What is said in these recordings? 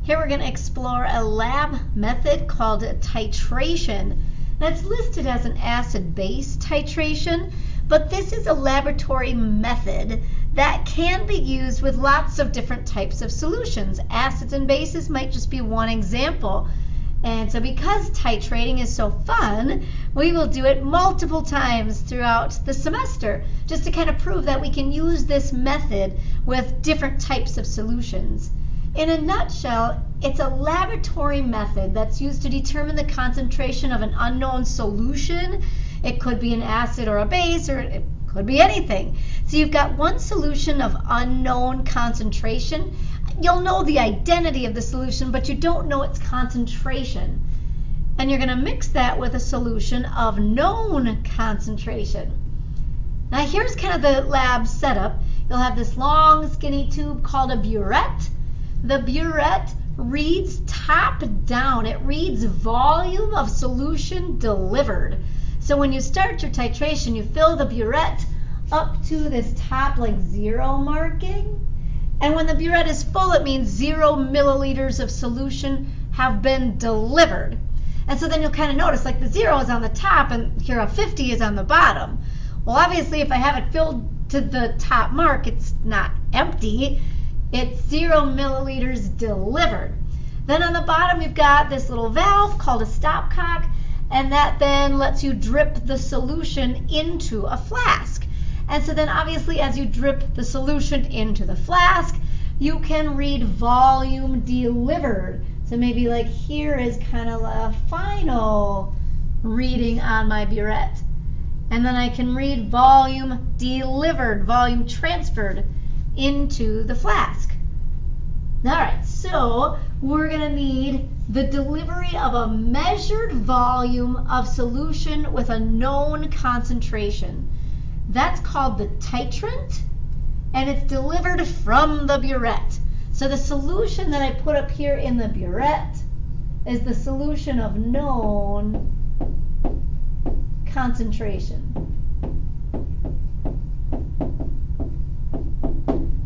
Here we're going to explore a lab method called titration. That's listed as an acid-base titration, but this is a laboratory method that can be used with lots of different types of solutions. Acids and bases might just be one example. And so because titrating is so fun, we will do it multiple times throughout the semester just to kind of prove that we can use this method with different types of solutions. In a nutshell, it's a laboratory method that's used to determine the concentration of an unknown solution. It could be an acid or a base, or it could be anything. So you've got one solution of unknown concentration. You'll know the identity of the solution, but you don't know its concentration. And you're going to mix that with a solution of known concentration. Now here's kind of the lab setup. You'll have this long skinny tube called a burette. The burette reads top down. It reads volume of solution delivered. So when you start your titration, you fill the burette up to this top like 0 marking. And when the burette is full, it means 0 milliliters of solution have been delivered. And so then you'll kind of notice like the 0 is on the top and here a 50 is on the bottom. Well, obviously if I have it filled to the top mark, it's not empty. It's 0 milliliters delivered. Then on the bottom, you've got this little valve called a stopcock, and that then lets you drip the solution into a flask. And so then obviously as you drip the solution into the flask, you can read volume delivered. So maybe like here is kind of a final reading on my burette. And then I can read volume delivered, volume transferred into the flask. All right, so we're going to need the delivery of a measured volume of solution with a known concentration. That's called the titrant, and it's delivered from the burette. So the solution that I put up here in the burette is the solution of known concentration.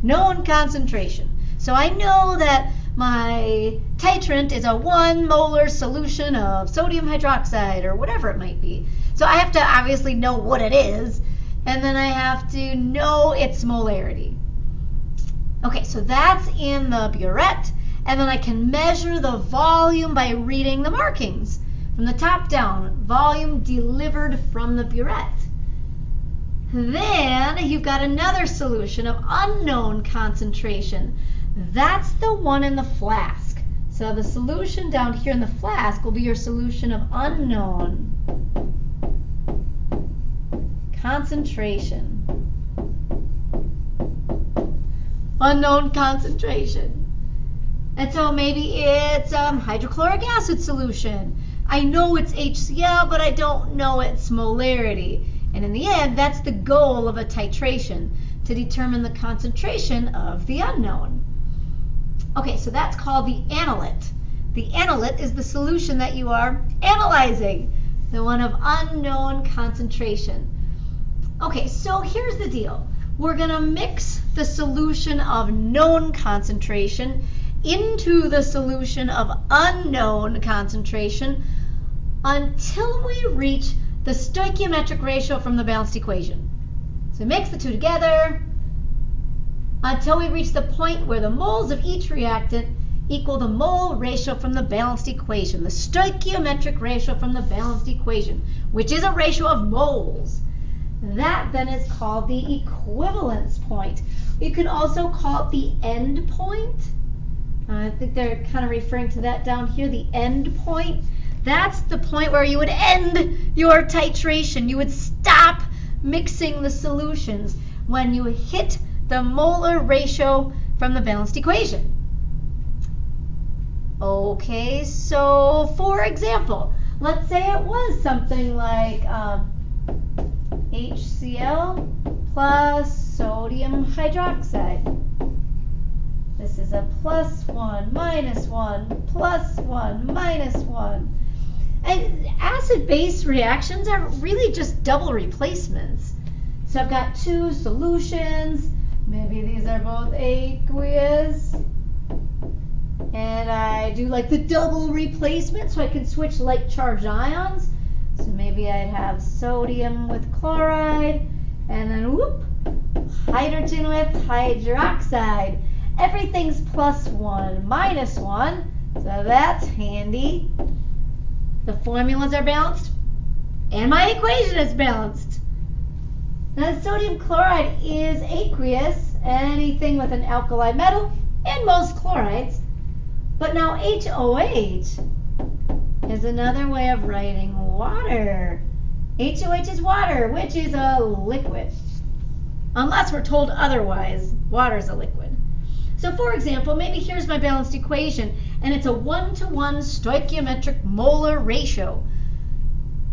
Known concentration. So I know that my titrant is a 1 molar solution of sodium hydroxide or whatever it might be. So I have to obviously know what it is, and then I have to know its molarity. Okay, so that's in the burette, and then I can measure the volume by reading the markings from the top down, volume delivered from the burette. Then you've got another solution of unknown concentration. That's the one in the flask. So the solution down here in the flask will be your solution of unknown concentration. Unknown concentration. And so maybe it's hydrochloric acid solution. I know it's HCl, but I don't know its molarity. And in the end, that's the goal of a titration, to determine the concentration of the unknown. Okay, so that's called the analyte. The analyte is the solution that you are analyzing, the one of unknown concentration. Okay, so here's the deal. We're going to mix the solution of known concentration into the solution of unknown concentration until we reach the stoichiometric ratio from the balanced equation. So mix the two together until we reach the point where the moles of each reactant equal the mole ratio from the balanced equation, the stoichiometric ratio from the balanced equation, which is a ratio of moles. That then is called the equivalence point. You can also call it the end point. I think they're kind of referring to that down here, the end point. That's the point where you would end your titration. You would stop mixing the solutions when you hit the molar ratio from the balanced equation. Okay, so for example, let's say it was something like HCl plus sodium hydroxide. This is a +1, -1, +1, -1. And acid-base reactions are really just double replacements. So I've got two solutions. Maybe these are both aqueous. And I do like the double replacement so I can switch like charged ions. So maybe I'd have sodium with chloride, and then whoop, hydrogen with hydroxide. Everything's +1, -1, so that's handy. The formulas are balanced, and my equation is balanced. Now, sodium chloride is aqueous, anything with an alkali metal, and most chlorides. But now HOH is another way of writing water. HOH is water, which is a liquid. Unless we're told otherwise, water is a liquid. So for example, maybe here's my balanced equation, and it's a 1-to-1 stoichiometric molar ratio.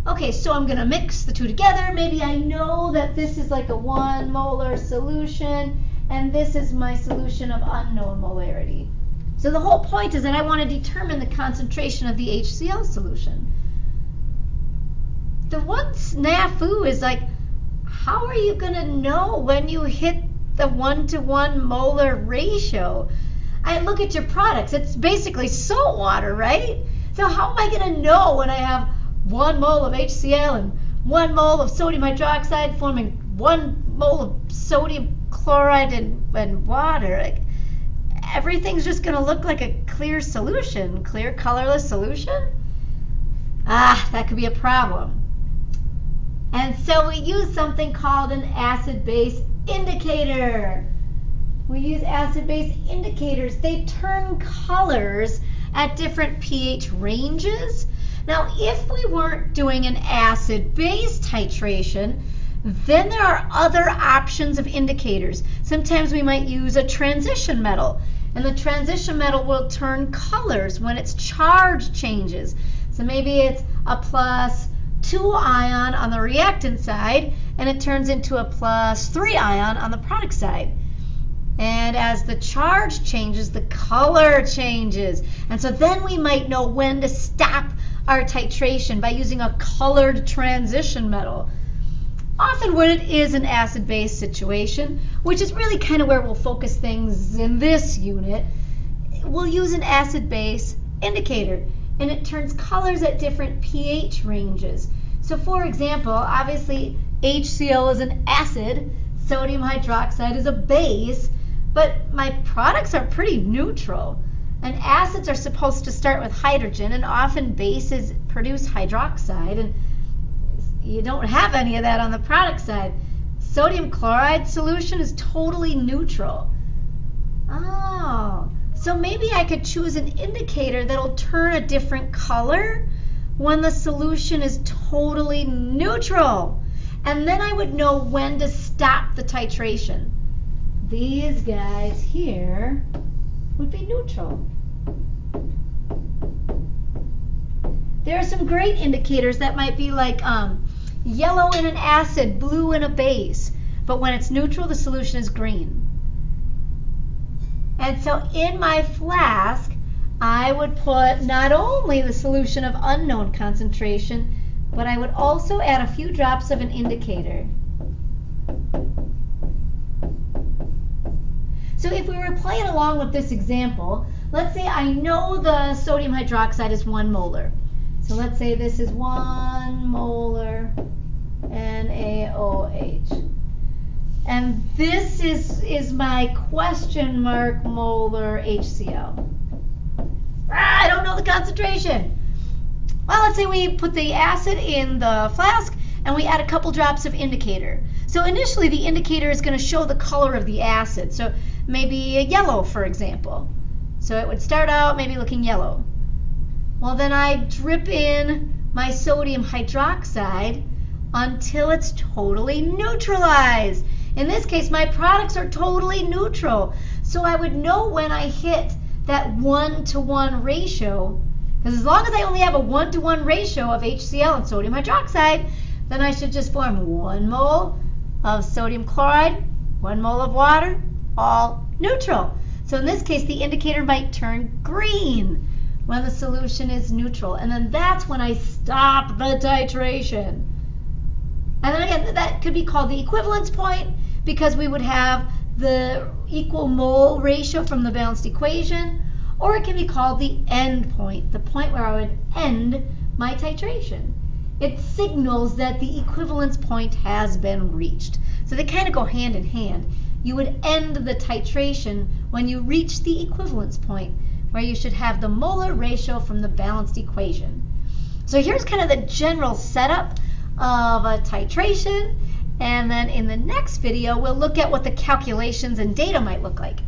Okay, so I'm going to mix the two together. Maybe I know that this is like a 1 molar solution, and this is my solution of unknown molarity. So the whole point is that I want to determine the concentration of the HCl solution. The one snafu is like, how are you going to know when you hit the 1-to-1 molar ratio? I look at your products. It's basically salt water, right? So how am I going to know when I have 1 mole of HCl and 1 mole of sodium hydroxide forming 1 mole of sodium chloride and water? Like, everything's just going to look like a clear solution, clear colorless solution? That could be a problem. And so we use something called an acid-base indicator. We use acid-base indicators. They turn colors at different pH ranges. Now, if we weren't doing an acid-base titration, then there are other options of indicators. Sometimes we might use a transition metal, and the transition metal will turn colors when its charge changes. So maybe it's a +2 ion on the reactant side, and it turns into a +3 ion on the product side. And as the charge changes, the color changes. And so then we might know when to stop our titration by using a colored transition metal. Often when it is an acid-base situation, which is really kind of where we'll focus things in this unit, we'll use an acid-base indicator, and it turns colors at different pH ranges. So for example, obviously HCl is an acid, sodium hydroxide is a base, but my products are pretty neutral. And acids are supposed to start with hydrogen, and often bases produce hydroxide, and you don't have any of that on the product side. Sodium chloride solution is totally neutral. Oh, so maybe I could choose an indicator that'll turn a different color when the solution is totally neutral. And then I would know when to stop the titration. These guys here would be neutral. There are some great indicators that might be like yellow in an acid, blue in a base. But when it's neutral, the solution is green. And so in my flask, I would put not only the solution of unknown concentration, but I would also add a few drops of an indicator. So if we were playing along with this example, let's say I know the sodium hydroxide is 1 molar. So let's say this is 1 molar NaOH. And this is my question mark molar HCl. I don't know the concentration. Well, let's say we put the acid in the flask and we add a couple drops of indicator. So initially the indicator is going to show the color of the acid. So maybe a yellow, for example. So it would start out maybe looking yellow. Well, then I drip in my sodium hydroxide until it's totally neutralized. In this case, my products are totally neutral. So I would know when I hit that 1-to-1 ratio, because as long as I only have a 1-to-1 ratio of HCl and sodium hydroxide, then I should just form 1 mole of sodium chloride, 1 mole of water, all neutral. So in this case, the indicator might turn green when the solution is neutral. And then that's when I stop the titration. And then again, that could be called the equivalence point, because we would have the equal mole ratio from the balanced equation, or it can be called the end point, the point where I would end my titration. It signals that the equivalence point has been reached. So they kind of go hand in hand. You would end the titration when you reach the equivalence point, where you should have the molar ratio from the balanced equation. So here's kind of the general setup of a titration, and then in the next video we'll look at what the calculations and data might look like.